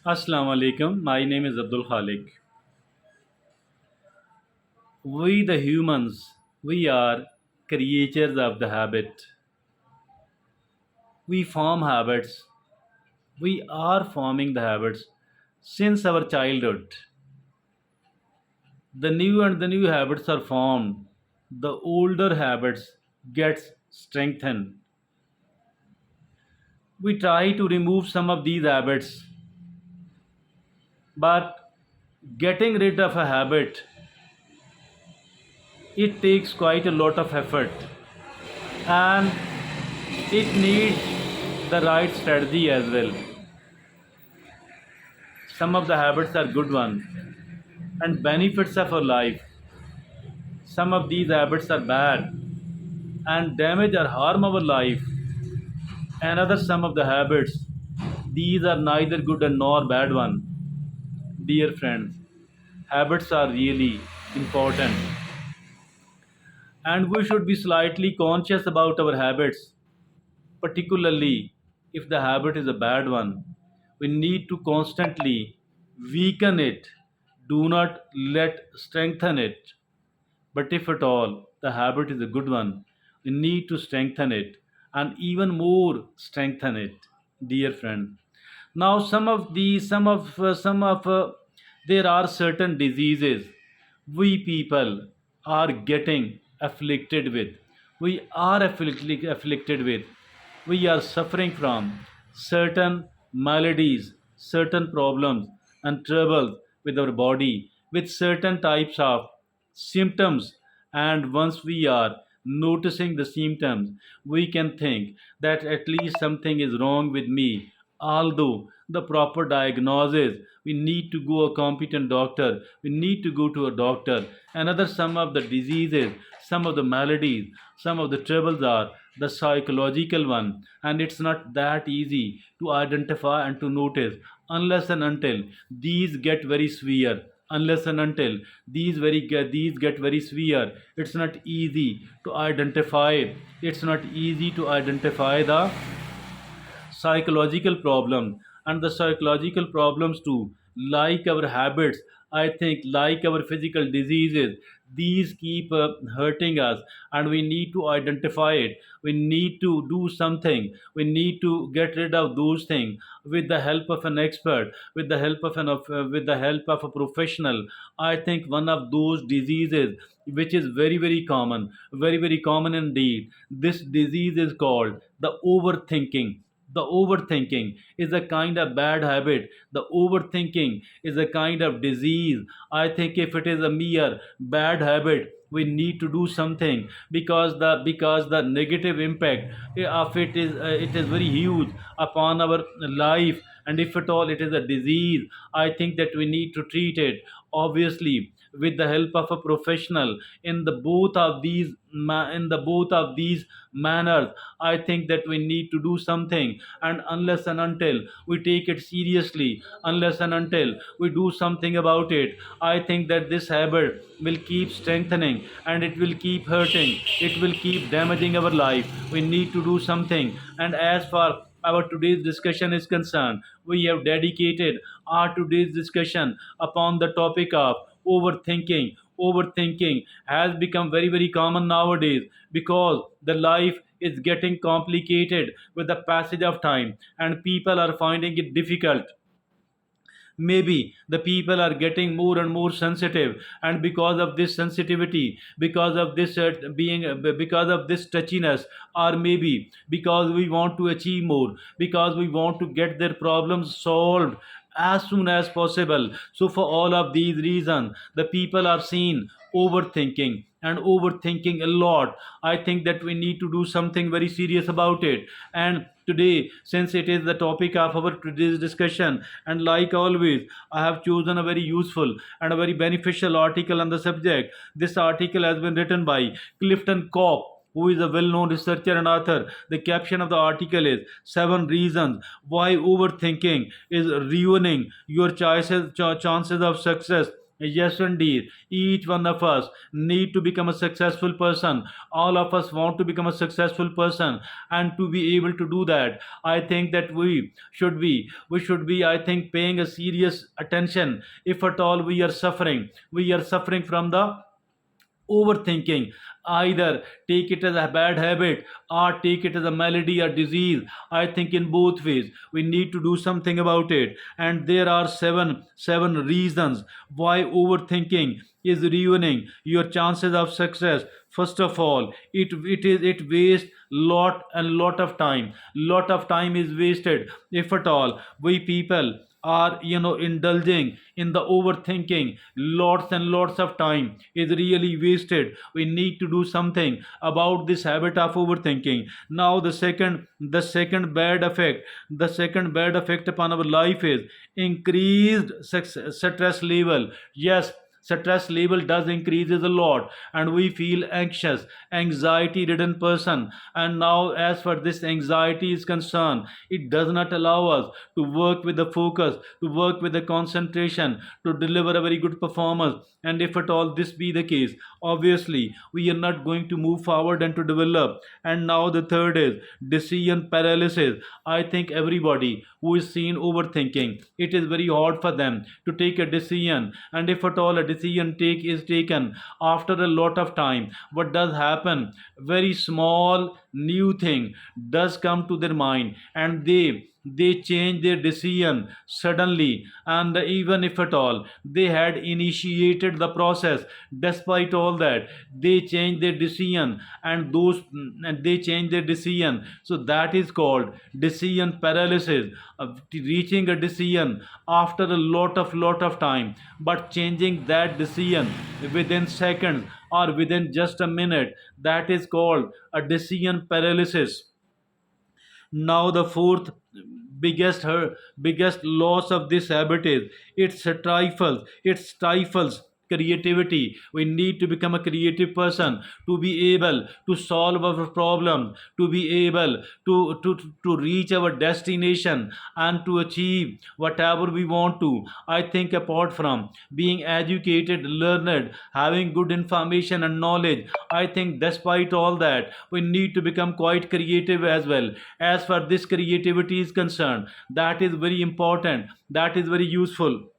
Assalamu alaikum. My name is Abdul Khalik. We, the humans, we are creatures of the habit. We form habits. We are forming the habits since our childhood. The new habits are formed. The older habits gets strengthened. We try to remove some of these habits, but getting rid of a habit, it takes quite a lot of effort, and it needs the right strategy as well. Some of the habits are good ones and benefits of our life. Some of these habits are bad and damage or harm our life. Another some of the habits, these are neither good and nor bad one. Dear friends, habits are really important, and we should be slightly conscious about our habits, particularly if the habit is a bad one. We need to constantly weaken it. Do not let strengthen it. But if at all the habit is a good one, we need to strengthen it and even more strengthen it, dear friend. Now, there are certain diseases we people are getting afflicted with. We are afflicted with. We are suffering from certain maladies, certain problems and troubles with our body, with certain types of symptoms. And once we are noticing the symptoms, we can think that at least something is wrong with me. Although the proper diagnosis, we need to go a competent doctor, we need to go to a doctor. Another some of the diseases, some of the maladies, some of the troubles are the psychological one, and it's not that easy to identify and to notice unless and until these get very severe. Unless and until these get very severe, it's not easy to identify. It's not easy to identify the psychological problems, and the psychological problems too, like our habits, I think, like our physical diseases, these keep hurting us, and we need to identify it. We need to do something. We need to get rid of those things with the help of an expert, with the help of with the help of a professional. I think one of those diseases which is very common, very common indeed, this disease is called the overthinking. The overthinking is a kind of bad habit. The overthinking is a kind of disease. I think if it is a mere bad habit, we need to do something, because the negative impact of it is very huge upon our life. And if at all it is a disease, I think that we need to treat it, obviously, with the help of a professional. In the both of these in the both of these manners, I think that we need to do something. And unless and until we take it seriously, unless and until we do something about it, I think that this habit will keep strengthening and it will keep hurting, it will keep damaging our life. We need to do something. And as far our today's discussion is concerned, we have dedicated our today's discussion upon the topic of overthinking. Overthinking has become very common nowadays, because the life is getting complicated with the passage of time, and people are finding it difficult. Maybe the people are getting more and more sensitive, and because of this sensitivity, because of this because of this touchiness, or maybe because we want to achieve more, because we want to get their problems solved as soon as possible. So for all of these reasons, the people are seen overthinking and overthinking a lot. I think that we need to do something very serious about it. And today, since it is the topic of our today's discussion, and like always, I have chosen a very useful and a very beneficial article on the subject. This article has been written by Clifton Kopp, who is a well known researcher and author. The caption of the article is Seven Reasons Why Overthinking is Ruining Your Chances of Success Yes, indeed. Each one of us need to become a successful person. All of us want to become a successful person, and to be able to do that, I think that we should be, I think, paying a serious attention. If at all we are suffering from the overthinking. Either take it as a bad habit or take it as a malady or disease. I think in both ways we need to do something about it. And there are seven reasons why overthinking is ruining your chances of success. First of all, it wastes lot of time. Lot of time is wasted if at all we people are indulging in the overthinking. Lots and lots of time is really wasted. We need to do something about this habit of overthinking. Now the second bad effect upon our life is increased stress level. Yes, stress level does increases a lot, and we feel anxious, anxiety ridden person. And now, as far this anxiety is concerned, it does not allow us to work with the focus, to work with the concentration, to deliver a very good performance. And if at all this be the case, obviously we are not going to move forward and to develop. And now the third is decision paralysis. I think everybody who is seen overthinking, it is very hard for them to take a decision. And if at all a decision take is taken after a lot of time, what does happen? Very small new thing does come to their mind, and they change their decision suddenly. And even if at all they had initiated the process, despite all that they change their decision, and they change their decision. So that is called decision paralysis. Reaching a decision after a lot of time, but changing that decision within seconds or within just a minute, that is called a decision paralysis. Now the fourth biggest loss of this habit is it stifles creativity. We need to become a creative person to be able to solve our problem, to be able to reach our destination and to achieve whatever we want to. I think apart from being educated, learned, having good information and knowledge, I think despite all that, we need to become quite creative as well. As far this creativity is concerned, that is very important, that is very useful.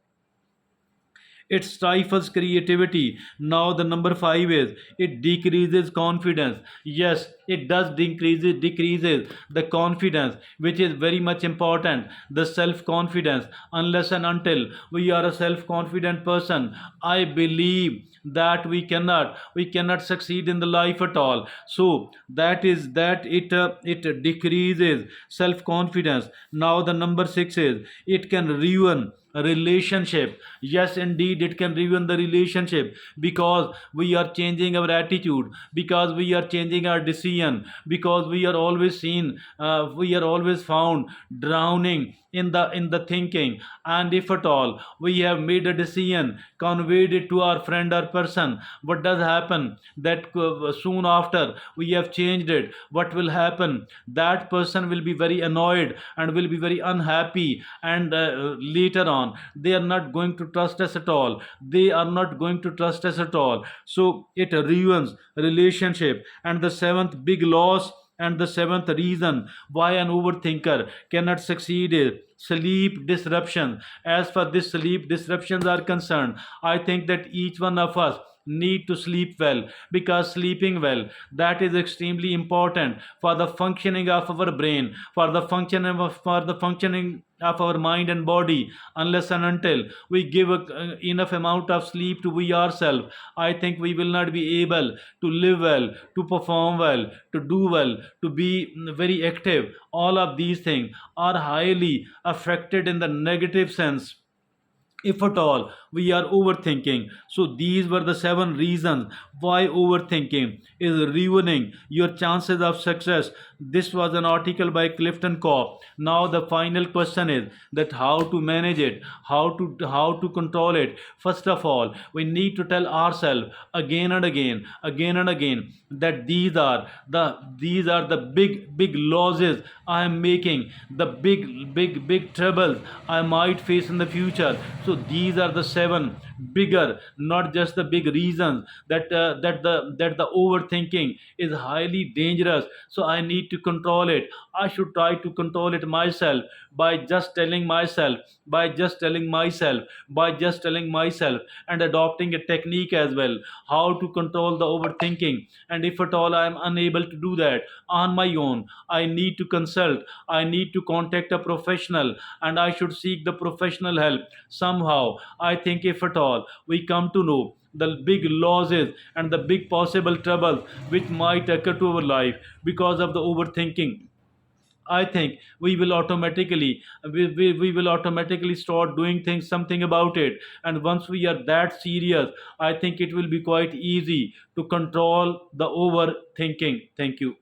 It stifles creativity. Now the number five is it decreases confidence. Yes, it does decreases the confidence, which is very much important. The self confidence. Unless and until we are a self confident person, I believe that we cannot succeed in the life at all. So that is that it decreases self confidence. Now the number six is it can ruin a relationship. Yes, indeed, it can ruin the relationship, because we are changing our attitude, because we are changing our decision, because we are always found drowning in the thinking. And if at all we have made a decision, conveyed it to our friend or person, what does happen? That soon after we have changed it, what will happen? That person will be very annoyed and will be very unhappy, and later on they are not going to trust us at all. They are not going to trust us at all. So it ruins relationship. And the seventh big loss, and the seventh reason why an overthinker cannot succeed is sleep disruption. As far this sleep disruptions are concerned, I think that each one of us need to sleep well, because sleeping well, that is extremely important for the functioning of our brain, for the functioning of our mind and body. Unless and until we give enough amount of sleep to we ourselves, I think we will not be able to live well, to perform well, to do well, to be very active. All of these things are highly affected in the negative sense if at all we are overthinking. So these were the seven reasons why overthinking is ruining your chances of success. This was an article by Clifton Kopp. Now the final question is that how to manage it, how to control it. First of all, we need to tell ourselves again and again, that these are the big losses I am making, the big troubles I might face in the future. So these are the seven bigger, not just the big reasons that the overthinking is highly dangerous. So I need to control it. I should try to control it myself by just telling myself, by just telling myself, and adopting a technique as well, how to control the overthinking. And if at all I am unable to do that on my own, I need to consult, I need to contact a professional, and I should seek the professional help somehow. I think if at all we come to know the big losses and the big possible troubles which might occur to our life because of the overthinking, I think we will automatically start doing things something about it. And once we are that serious, I think it will be quite easy to control the overthinking. Thank you.